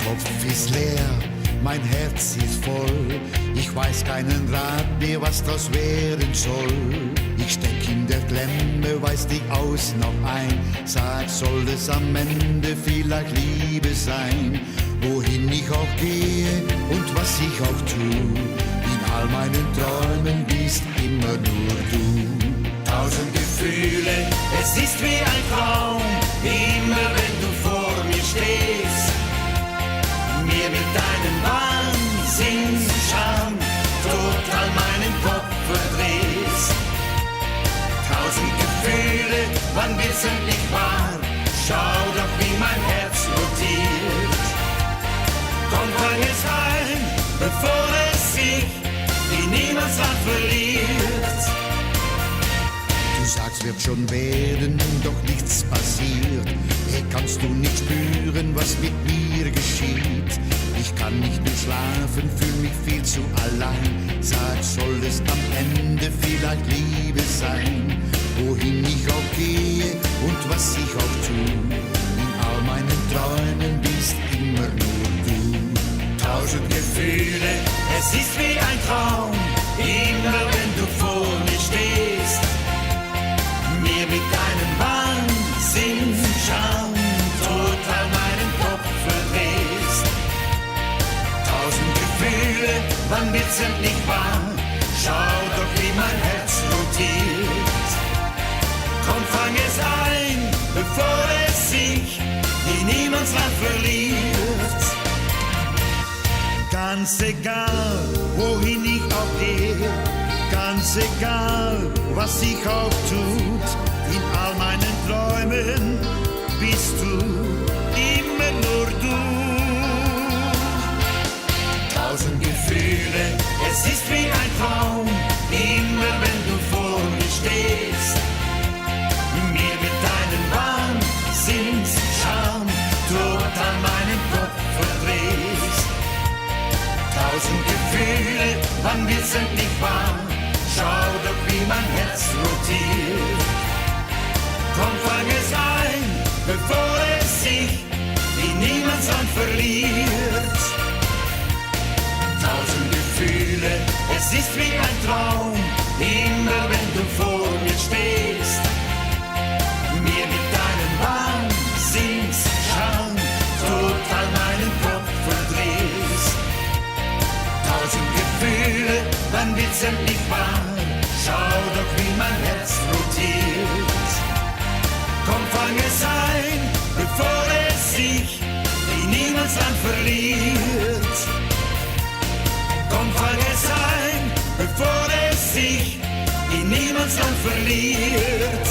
Kopf ist leer, mein Herz ist voll. Ich weiß keinen Rat mehr, was das werden soll. Ich steck in der Klemme, weiß die aus noch ein. Sag, soll es am Ende vielleicht Liebe sein? Wohin ich auch gehe und was ich auch tu, in all meinen Träumen bist immer nur du. Tausend Gefühle, es ist wie ein Traum, immer wenn du vor mir stehst, mir mit deinem Wahnsinnsscham total meinen Kopf verdrehst. Tausend Gefühle, wann wird's endlich wahr? Schau doch, wie mein Herz rotiert. Komm, fang es ein, bevor es sich wie Niemandsland verliert. Du sagst, wird schon werden, doch nichts passiert. Kannst du nicht spüren, was mit mir geschieht? Ich kann nicht mehr schlafen, fühl mich viel zu allein. Sag, soll es am Ende vielleicht Liebe sein? Wohin ich auch gehe und was ich auch tu, in all meinen Träumen bist immer nur du. Tausend Gefühle, es ist wie ein Traum, immer wenn du vor mir stehst, mir mit deinem Wahnsinnsscham total meinen Kopf verdrehst. Tausend Gefühle, wann wird's endlich wahr? Schau doch, wie mein Herz rotiert. Komm, fang es ein, bevor es sich in Niemandsland verliert. Ganz egal, wohin ich auch gehe, ganz egal, was ich auch tut, in all meinen Träumen bist du immer nur du. Tausend Gefühle, es ist wie ein Traum, immer wenn du vor mir stehst, mir mit deinem Wahnsinnsscham total meinen Kopf verdrehst. Tausend Gefühle, wann wird's endlich wahr? Schau doch, wie mein Herz rotiert. Komm, fang es ein, bevor es sich wie Niemandsland verliert. Tausend Gefühle, es ist wie ein Traum, immer wenn du vor mir stehst, mir mit deinem Wahnsinnsscham total meinen Kopf verdrehst. Tausend Gefühle, wann wird's endlich wahr? Schau doch, wie mein Herz rotiert. Komm, fang es ein, bevor es sich wie Niemandsland verliert. Komm, fang es ein, bevor es sich in Niemandsland verliert.